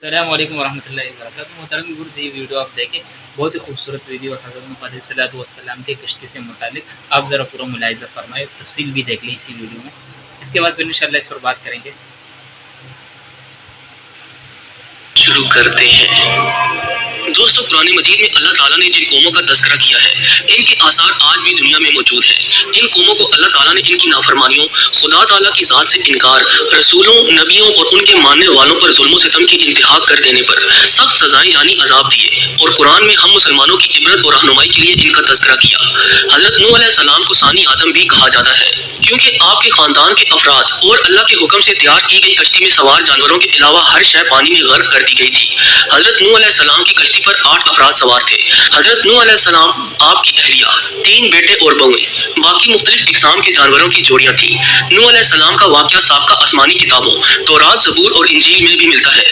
السلام علیکم ورحمۃ اللہ وبرکاتہ۔ محترم گرز، یہ ویڈیو آپ دیکھیں، بہت ہی خوبصورت ویڈیو حضرت نوح علیہ الصلوۃ والسلام کی کشتی سے متعلق۔ آپ ذرا پورا ملاحظہ فرمائے، تفصیل بھی دیکھ لیں اسی ویڈیو میں، اس کے بعد پھر انشاءاللہ اس پر بات کریں گے۔ شروع کرتے ہیں۔ دوستو، قرآن مجید میں اللہ تعالیٰ نے جن قوموں کا تذکرہ کیا ہے، ان کے آثار آج بھی دنیا میں موجود ہیں۔ ان قوموں کو اللہ تعالیٰ نے ان کی نافرمانیوں، خدا تعالیٰ کی ذات سے انکار، رسولوں، نبیوں اور ان کے ماننے والوں پر ظلم و ستم کی انتہا کر دینے پر سخت سزائیں یعنی عذاب دیے، اور قرآن میں ہم مسلمانوں کی عبرت اور رہنمائی کے لیے ان کا تذکرہ کیا۔ حضرت نوح علیہ السلام کو ثانی آدم بھی کہا جاتا ہے، کیونکہ آپ کے خاندان کے افراد اور اللہ کے حکم سے تیار کی گئی کشتی میں سوار جانوروں کے علاوہ ہر شے پانی میں غرق کر دی گئی تھی۔ حضرت نوح علیہ السلام کی کشتی پر 8 افراد سوار تھے۔ حضرت نوح علیہ السلام، آپ کی اہلیہ، 3 بیٹے اور بہویں، باقی مختلف اقسام کے جانوروں کی جوڑیاں تھیں۔ نوح علیہ السلام کا واقعہ سابقہ آسمانی کتابوں تورات، زبور اور انجیل میں بھی ملتا ہے۔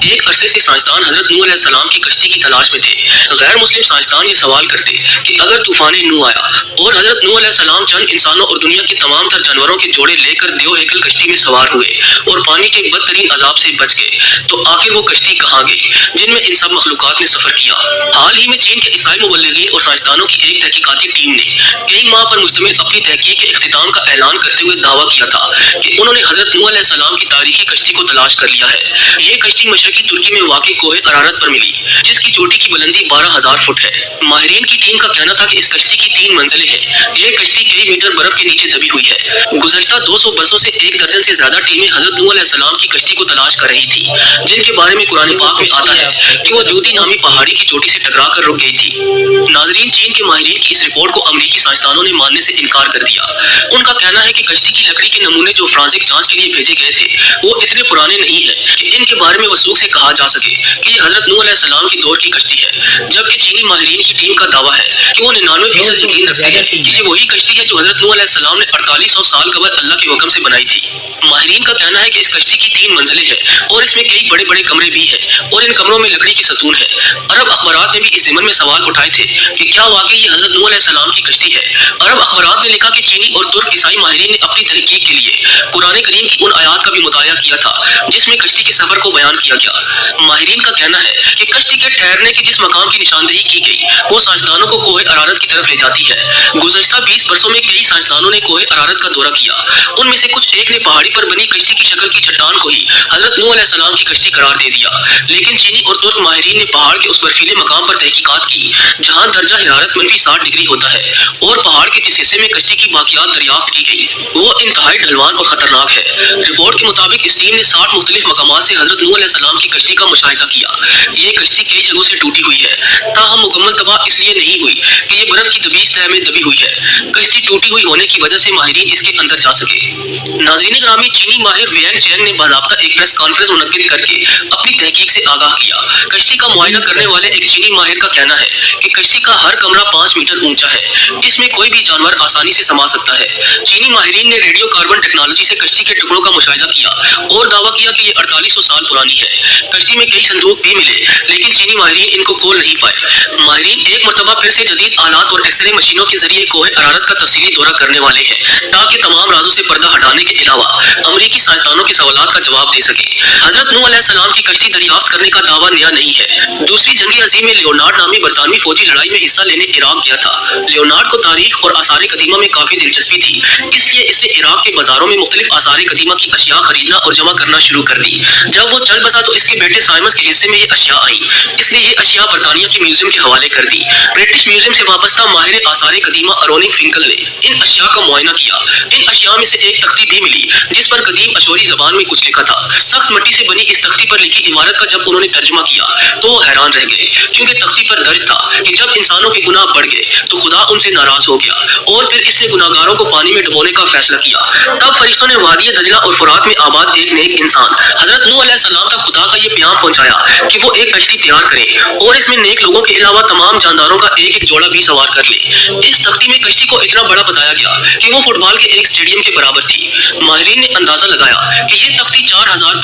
ایک عرصے سے سائنسدان حضرت نوح علیہ السلام کی کشتی کی تلاش میں تھے۔ غیر مسلم سائنسدان یہ سوال کرتے کہ اگر طوفان نوح آیا اور حضرت نوح علیہ السلام چند انسانوں اور دنیا کے تمام تر جانوروں کے جوڑے لے کر دیو ہیکل کشتی میں سوار ہوئے اور پانی کے بدترین عذاب سے بچ گئے، تو آخر وہ کشتی کہاں گئی جن میں ان سب مخلوقات نے سفر کیا؟ حال ہی میں چین کے عیسائی مبلغین اور سائنسدانوں کی ایک تحقیقاتی ٹیم نے کئی ماہ پر مشتمل اپنی تحقیق کے اختتام کا اعلان کرتے ہوئے دعویٰ کیا تھا کہ انہوں نے حضرت نوح علیہ السلام کی تاریخی کشتی کو تلاش کر لیا ہے۔ یہ کشتی مشرقی ترکی میں واقع کوہ ارارات پر ملی، جس کی چوٹی کی بلندی 12,000 فٹ ہے۔ ماہرین کی ٹیم کا کہنا تھا کہ اس کشتی کی 3 منزلیں ہیں۔ یہ کشتی کئی میٹر برف کے نیچے دبی ہوئی ہے۔ گزشتہ 200 برسوں سے 1 درجن سے زیادہ ٹیمیں حضرت نوح علیہ السلام کی کشتی کو تلاش کر رہی تھی، جن کے بارے میں قرآن پاک میں آتا ہے کہ وہ جودی نامی پہاڑی کی چوٹی سے ٹکرا کر رک گئی تھی۔ ناظرین، چین کے ماہرین کی اس رپورٹ کو امریکی سائنسدانوں نے ماننے سے انکار کر دیا۔ ان کا کہنا ہے کہ کشتی کی لکڑی کے نمونے جو فرانسک جانچ کے لیے بھیجے گئے تھے، وہ اتنے پرانے نہیں ہیں کہ ان کے بارے میں وثوق سے کہا جا سکے کہ یہ حضرت نوح علیہ السلام کے دور کی کشتی ہے، جبکہ چینی ماہرین کی ٹیم کا دعویٰ ہے کہ وہ 99% یقین رکھتے ہیں کہ یہ وہی کشتی ہے جو حضرت نوح علیہ السلام نے 4800 سال قبل اللہ کے حکم سے بنائی تھی۔ ماہرین کا کہنا ہے کہ اس کشتی کی 3 منزلیں ہیں اور اس میں کئی بڑے بڑے کمرے بھی ہیں، اور ان کمروں میں لکڑی کے ستون ہیں۔ عرب اخبارات نے بھی اس ضمن میں سوال اٹھائے تھے کہ کیا واقعی یہ حضرت نوح علیہ السلام کی کشتی ہے؟ عرب اخبارات نے لکھا کہ چینی اور ترک عیسائی ماہرین نے اپنی تحقیق کے لیے قرآن کریم کی ان آیات کا بھی مطالعہ کیا تھا جس میں کشتی کے سفر کو بیان کیا گیا۔ ماہرین کا کہنا ہے کہ کشتی کے ٹھہرنے کے جس مقام کی نشاندہی کی گئی، وہ سائنسدانوں کو کوہ ارارات کی طرف لے جاتی ہے۔ گزشتہ 20 برسوں میں کئی سائنسدانوں نے کوہ ارارات کا دورہ کیا۔ ان میں سے کچھ ایک نے پہاڑی پر بنی کشتی کی شکل کی چٹان کو ہی حضرت نوح علیہ السلام کی کشتی قرار دے دیا، لیکن چینی اور ترک ماہرین نے پہاڑ کے اس برفیلے مقام پر تحقیقات کی جہاں درجہ حرارت -60 ڈگری ہوتا ہے، اور پہاڑ کے جس حصے میں کشتی کی باقیات دریافت کی گئی وہ انتہائی ڈھلوان اور خطرناک ہے۔ رپورٹ کے مطابق اس ٹیم نے 60 مختلف مقامات سے حضرت نوح علیہ السلام کی کشتی کا مشاہدہ کیا۔ یہ کشتی کئی جگہوں سے ٹوٹی ہوئی ہے، تاہم مکمل تباہ اس لیے نہیں ہوئی کہ یہ برف کی دبیش تہہ میں دبی ہوئی ہے۔ کشتی ٹوٹی ہوئی ہونے کی وجہ سے ماہرین اس کے اندر جا سکے۔ ناظرین گرامی، چینی ماہر ویئن چین نے باضابطہ ایک پریس کانفرنس منعقد کر کے اپنی تحقیق سے آگاہ کیا۔ کشتی کا معائنہ کرنے والے ایک چینی ماہر کا کہنا ہے کہ کشتی کا ہر کمرہ 5 میٹر اونچا ہے، اس میں کوئی بھی جانور آسانی سے سما سکتا ہے۔ چینی ماہرین نے ریڈیو کاربن ٹیکنالوجی سے کشتی کے ٹکڑوں کا مشاہدہ کیا اور دعویٰ کیا کہ یہ 4800 سال پرانی ہے۔ کشتی میں کئی صندوق بھی ملے، لیکن چینی ماہرین ان کو کھول نہیں پائے۔ ماہرین ایک مرتبہ پھر سے جدید آلات اور ایکس رے مشینوں کے ذریعے کوہ ارارات کا تفصیلی دورہ کرنے والے ہیں تاکہ تمام رازوں سے پردہ ہٹانے کے علاوہ امریکی سائنسدانوں کے سوالات کا جواب دے سکیں۔ حضرت نوح علیہ السلام کی کشتی دریافت کرنے کا دعویٰ نیا نہیں ہے۔ دوسری جنگ عظیم میں لیونارڈ نامی برطانوی فوجی لڑائی میں حصہ لینے عراق گیا تھا۔ لیونارڈ کو تاریخ اور آثار قدیمہ میں کافی دلچسپی تھی، اس لیے اس نے عراق کے بازاروں میں مختلف آثار قدیمہ کی اشیاء خریدنا اور جمع کرنا شروع کر دی۔ جب وہ چل بسا تو اس کے بیٹے سائمس کے حصے میں یہ اشیاء آئیں۔ اس نے یہ اشیاء برطانیہ کے میوزیم کے حوالے کر دی۔ برٹش میوزیم سے وابستہ ماہر آثار قدیمہ اروننگ فنکل نے ان اشیاء کا معائنہ کیا۔ ان اشیاء میں سے ایک تختی بھی ملی جس پر قدیم اشوری زبان میں کچھ لکھا تھا۔ سخت مٹی سے بنی اس تختی پر لکھی عبارت کا جب انہوں نے ترجمہ کیا تو وہ حیران رہ گئے، کیونکہ تختی پر درج تھا کہ جب انسانوں کے گناہ بڑھ گئے تو خدا ان سے ناراض ہو گیا اور پھر اس نے گناہگاروں کو پانی میں ڈبونے کا فیصلہ کیا۔ تب فرشتوں نے وادی دجلہ اور فرات میں آباد ایک نیک انسان حضرت نوح علیہ السلام تک خدا کا یہ پیام پہنچایا کہ وہ ایک کشتی تیار کریں اور اس میں نیک لوگوں کے علاوہ تمام جانداروں کا ایک ایک جوڑا بھی سوار کر لیں۔ اس تختی میں کشتی کو اتنا بڑا بتایا گیا کہ وہ فٹ بال کے ایک اسٹیڈیم کے برابر تھی۔ ماہرین نے اندازہ لگایا کہ یہ تختی 4000